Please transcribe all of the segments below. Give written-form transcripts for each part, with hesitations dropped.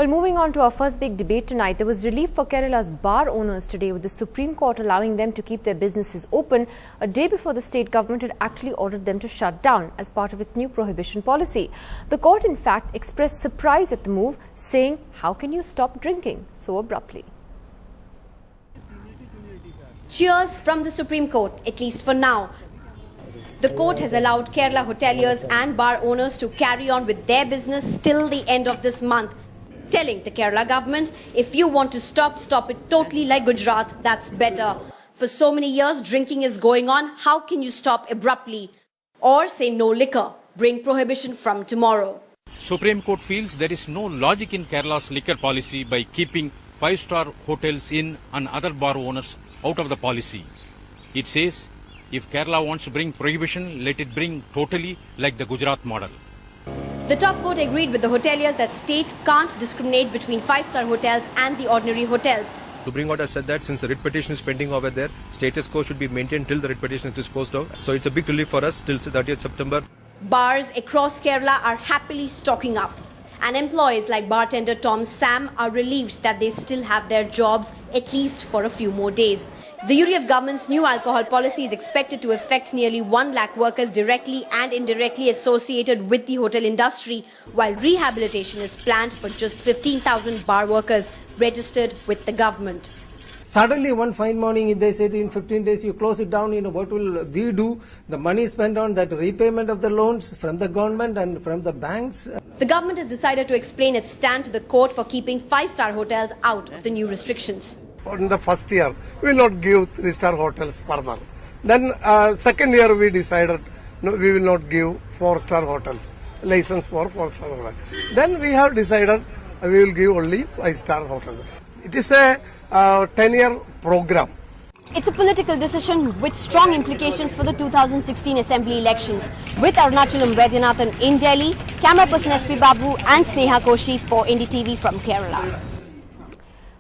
Well, moving on to our first big debate tonight, there was relief for Kerala's bar owners today, with the Supreme Court allowing them to keep their businesses open a day before the state government had actually ordered them to shut down as part of its new prohibition policy. The court, in fact, expressed surprise at the move, saying, "How can you stop drinking so abruptly?" Cheers from the Supreme Court, at least for now. The court has allowed Kerala hoteliers and bar owners to carry on with their business till the end of this month, telling the Kerala government, if you want to stop it totally like Gujarat, that's better. For so many years, drinking is going on. How can you stop abruptly? Or say no liquor, bring prohibition from tomorrow. Supreme Court feels there is no logic in Kerala's liquor policy by keeping five-star hotels in and other bar owners out of the policy. It says, if Kerala wants to bring prohibition, let it bring totally like the Gujarat model. The top court agreed with the hoteliers that state can't discriminate between five-star hotels and the ordinary hotels. Supreme Court has said that since the writ petition is pending over there, status quo should be maintained till the writ petition is disposed of. So it's a big relief for us till 30th September. Bars across Kerala are happily stocking up. And employees like bartender Tom Sam are relieved that they still have their jobs at least for a few more days. The UDF government's new alcohol policy is expected to affect nearly 1 lakh workers directly and indirectly associated with the hotel industry, while rehabilitation is planned for just 15,000 bar workers registered with the government. Suddenly one fine morning they said in 15 days you close it down, what will we do? The money spent on that repayment of the loans from the government and from the banks. The government has decided to explain its stand to the court for keeping five-star hotels out of the new restrictions. In the first year, we will not give three-star hotels further. Then second year we decided no, we will not give four-star hotels, license for four-star hotels. Then we have decided we will give only five-star hotels. It is a 10-year program. It's a political decision with strong implications for the 2016 Assembly elections. With Arunachalam Vaidyanathan in Delhi, camera person SP Babu and Sneha Koshi for NDTV from Kerala.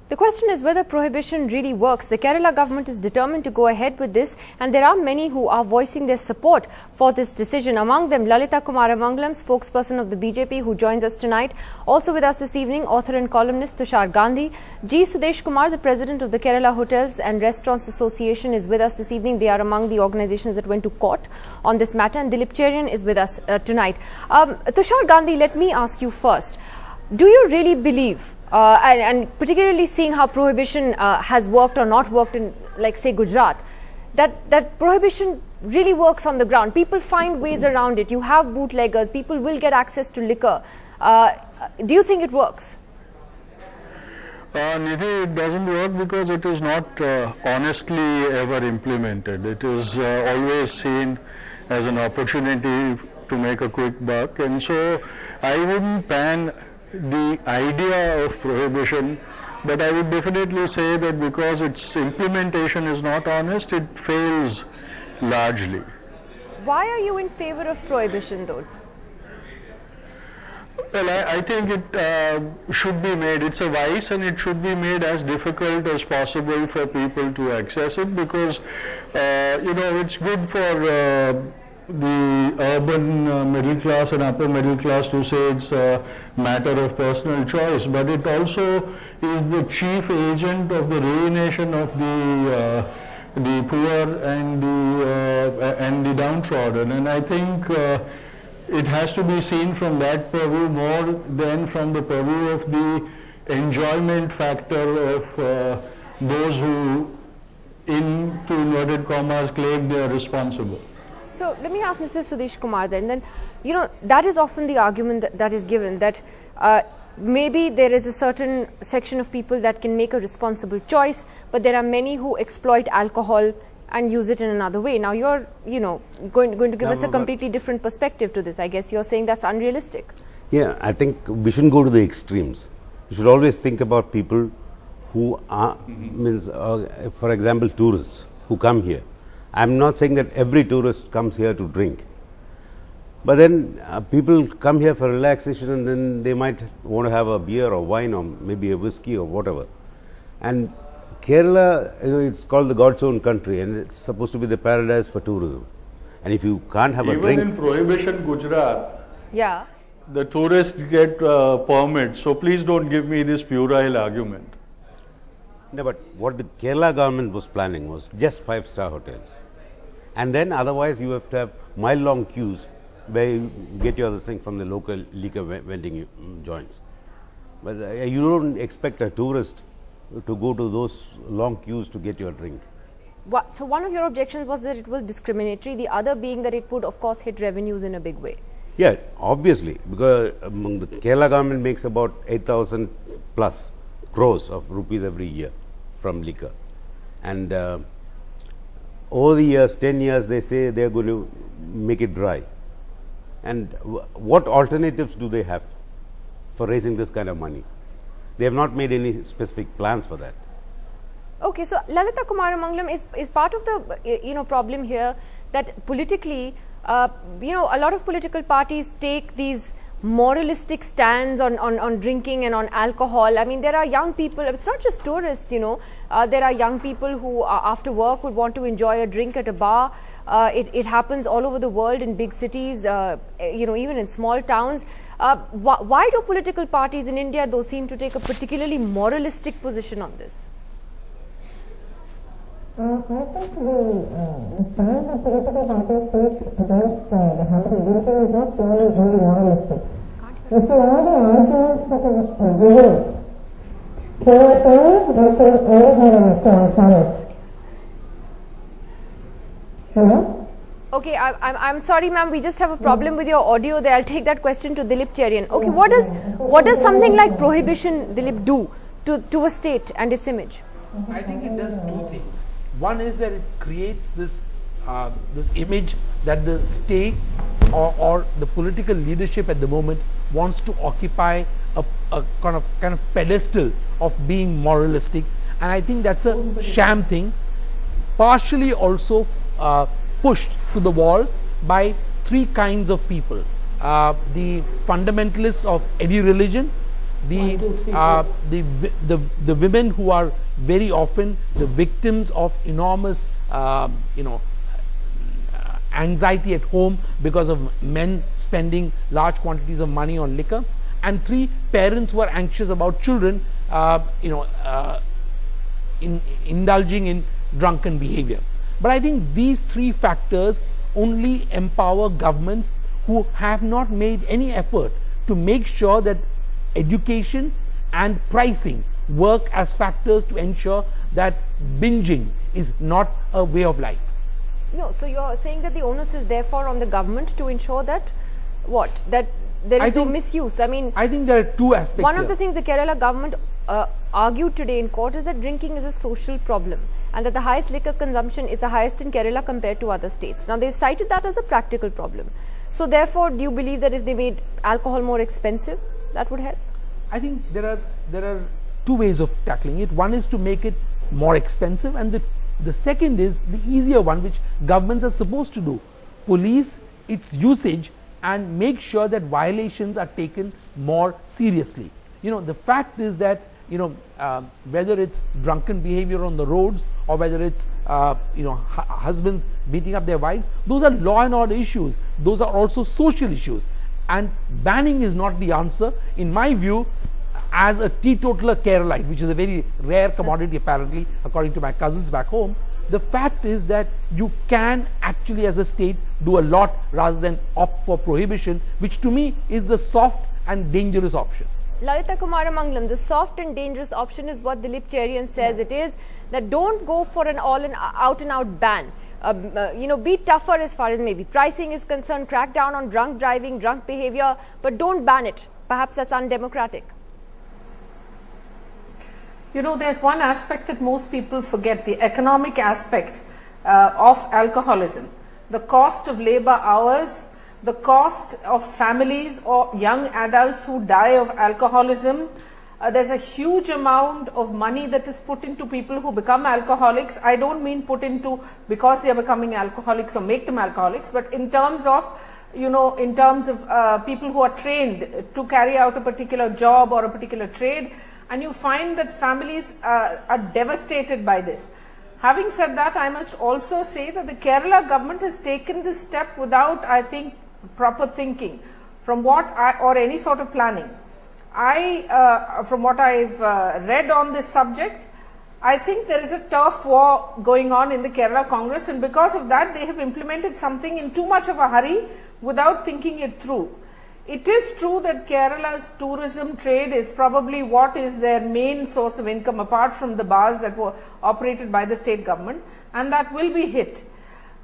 The question is whether prohibition really works. The Kerala government is determined to go ahead with this, and there are many who are voicing their support for this decision. Among them, Lalita Kumaramangalam, spokesperson of the BJP, who joins us tonight. Also with us this evening, author and columnist Tushar Gandhi. G. Sudesh Kumar, the president of the Kerala Hotels and Restaurants Association, is with us this evening. They are among the organizations that went to court on this matter. And Dilip Cherian is with us tonight. Tushar Gandhi, let me ask you first. Do you really believe, and particularly seeing how prohibition has worked or not worked in, like, say, Gujarat, that prohibition really works on the ground? People find ways around it. You have bootleggers. People will get access to liquor. Do you think it works? Nidhi, it doesn't work because it is not honestly ever implemented. It is always seen as an opportunity to make a quick buck. And so I wouldn't ban the idea of prohibition, but I would definitely say that because its implementation is not honest, it fails largely. Why are you in favor of prohibition, though? Well, I think it should be made. It's a vice, and it should be made as difficult as possible for people to access it, because it's good for the urban middle class and upper middle class to say it's a matter of personal choice, but it also is the chief agent of the ruination of the poor and the downtrodden. And I think it has to be seen from that purview more than from the purview of the enjoyment factor of those who, into inverted commas, claim they are responsible. So let me ask Mr. Sudesh Kumar then, that is often the argument that is given, that maybe there is a certain section of people that can make a responsible choice, but there are many who exploit alcohol and use it in another way. Now you're, going to give us a completely different perspective to this. I guess you're saying that's unrealistic. Yeah, I think we shouldn't go to the extremes. We should always think about people who are, for example, tourists who come here. I'm not saying that every tourist comes here to drink, but then people come here for relaxation, and then they might want to have a beer or wine or maybe a whiskey or whatever. And Kerala, it's called the God's own country, and it's supposed to be the paradise for tourism. And if you can't have a drink... Even in Prohibition Gujarat, yeah, the tourists get permits. So please don't give me this puerile argument. No, but what the Kerala government was planning was just 5-star hotels. And then otherwise you have to have mile-long queues where you get your thing from the local liquor vending joints. But you don't expect a tourist to go to those long queues to get your drink. So one of your objections was that it was discriminatory, the other being that it would of course hit revenues in a big way. Yeah, obviously, because the Kerala government makes about 8,000 plus crores of rupees every year from liquor. And over the years, 10 years, they say they are going to make it dry. And what alternatives do they have for raising this kind of money? They have not made any specific plans for that. Okay, so Lalita Kumaramangalam is part of the problem here that politically, a lot of political parties take these moralistic stands on drinking and on alcohol. I mean, there are young people, it's not just tourists, there are young people who after work would want to enjoy a drink at a bar. It happens all over the world in big cities, even in small towns. Why do political parties in India, though, seem to take a particularly moralistic position on this? I think the stand that political parties take against the habit of drinking is not purely very moralistic. You see, all the arguments that are given, they are only very honest. Hello? Okay, I'm sorry, ma'am. We just have a problem with your audio there. I'll take that question to Dilip Cherian. Okay, what does something like prohibition, Dilip, do to a state and its image? I think it does two things. One is that it creates this image that the state or the political leadership at the moment wants to occupy a kind of pedestal of being moralistic, and I think that's a sham thing, partially also pushed to the wall by three kinds of people: the fundamentalists of any religion, the women who are very often the victims of enormous anxiety at home because of men spending large quantities of money on liquor, and three, parents who are anxious about children indulging in drunken behavior. But I think these three factors only empower governments who have not made any effort to make sure that education and pricing work as factors to ensure that binging is not a way of life. No, so you're saying that the onus is therefore on the government to ensure that that there is no misuse. I mean, I think there are two aspects. One of the things the Kerala government argued today in court is that drinking is a social problem and that the highest liquor consumption is the highest in Kerala compared to other states. Now, they cited that as a practical problem. So therefore, do you believe that if they made alcohol more expensive, that would help? I think there are two ways of tackling it. One is to make it more expensive, and the second is the easier one, which governments are supposed to do: police its usage and make sure that violations are taken more seriously. The fact is that whether it's drunken behavior on the roads or whether it's husbands beating up their wives, those are law and order issues. Those are also social issues, and banning is not the answer, in my view. As a teetotaler Keralite, which is a very rare commodity apparently, according to my cousins back home, the fact is that you can actually as a state do a lot rather than opt for prohibition, which to me is the soft and dangerous option. Lalita Kumaramangalam, the soft and dangerous option is what Dilip Cherian says it is, that don't go for an out and out ban. Be tougher as far as maybe pricing is concerned, crack down on drunk driving, drunk behavior, but don't ban it. Perhaps that's undemocratic. There's one aspect that most people forget, the economic aspect of alcoholism. The cost of labor hours, the cost of families or young adults who die of alcoholism. There's a huge amount of money that is put into people who become alcoholics. I don't mean put into because they are becoming alcoholics or make them alcoholics, but in terms of people who are trained to carry out a particular job or a particular trade. And you find that families are devastated by this. Having said that, I must also say that the Kerala government has taken this step without, I think, proper thinking. from what or any sort of planning. From what I've read on this subject, I think there is a turf war going on in the Kerala Congress, and because of that they have implemented something in too much of a hurry without thinking it through. It is true that Kerala's tourism trade is probably what is their main source of income apart from the bars that were operated by the state government, and that will be hit.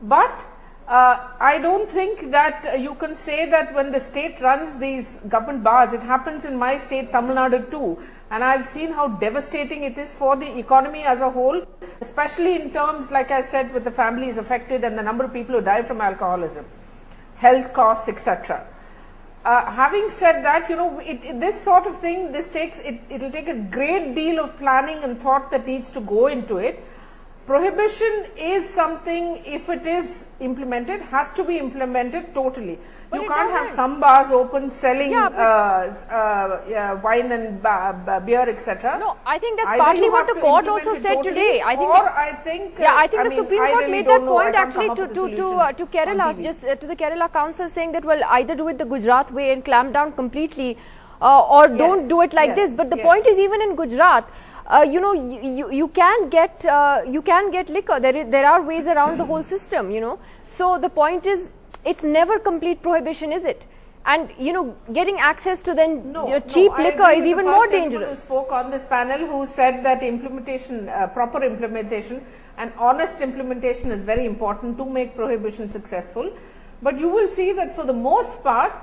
But I don't think that you can say that when the state runs these government bars, it happens in my state Tamil Nadu too, and I've seen how devastating it is for the economy as a whole, especially in terms, like I said, with the families affected and the number of people who die from alcoholism, health costs, etc. Having said that, this sort of thing, it'll take a great deal of planning and thought that needs to go into it. Prohibition is something, if it is implemented, has to be implemented totally. You can't have some bars open selling wine and beer, etc. No, I think that's partly what the court also said today. I think the Supreme Court made that point actually to Kerala, just to the Kerala Council, saying that, well, either do it the Gujarat way and clamp down completely, or don't do it like this. But the point is, even in Gujarat, you can get liquor. There are ways around the whole system. So the point is, it's never complete prohibition, is it? And getting access to then cheap liquor is even more dangerous. Who spoke on this panel, who said that implementation, proper implementation and honest implementation is very important to make prohibition successful. But you will see that for the most part,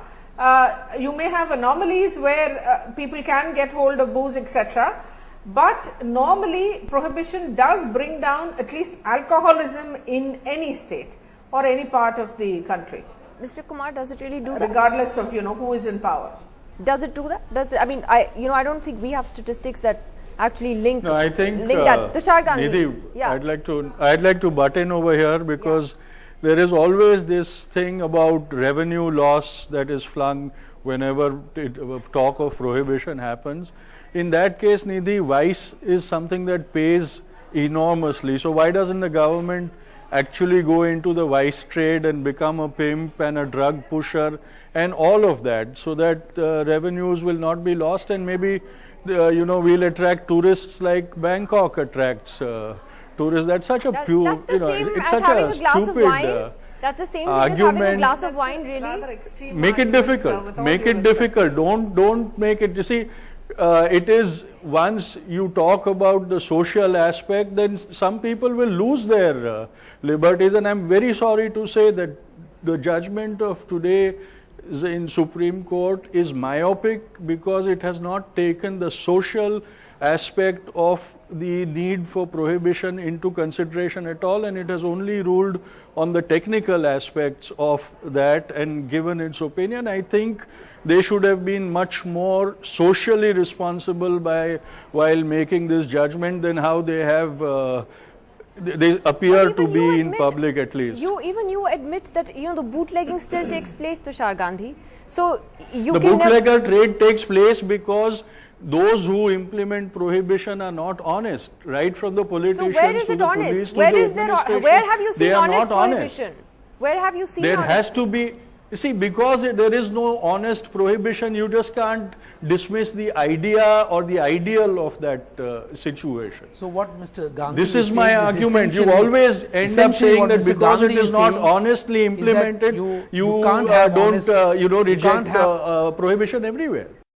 you may have anomalies where people can get hold of booze, etc. But normally prohibition does bring down at least alcoholism in any state or any part of the country. Mr. Kumar, does it really do that? Regardless of who is in power. Does it do that? I mean, I don't think we have statistics that actually link. No, I think that. Tushar Gandhi. Nidhi, yeah. I'd like to butt in over here, because there is always this thing about revenue loss that is flung whenever talk of prohibition happens. In that case, Nidhi, vice is something that pays enormously. So why doesn't the government actually go into the vice trade and become a pimp and a drug pusher and all of that, so that revenues will not be lost, and maybe we'll attract tourists like Bangkok attracts tourists. That's such a pure, it's such a stupid that's the same argument. Thing as having a glass of wine, really. Make it difficult. Make it difficult. Don't make it. You see, it is, once you talk about the social aspect, then some people will lose their liberties, and I'm very sorry to say that the judgment of today in Supreme Court is myopic, because it has not taken the social aspect of the need for prohibition into consideration at all, and it has only ruled on the technical aspects of that and given its opinion. I think they should have been much more socially responsible while making this judgment than how they have they appear to be in public, at least. Even you admit that the bootlegging still takes place, Tushar Gandhi. So the bootlegger trade takes place because those who implement prohibition are not honest, right from the politicians to the police to the administration. Where have you seen honest prohibition? Honest. Where have you seen there honest? Has to be. You see, because there is no honest prohibition, you just can't dismiss the idea or the ideal of that situation. So what Mr. Gandhi This is my argument. You always end up saying that because it is not honestly implemented, you don't reject prohibition everywhere.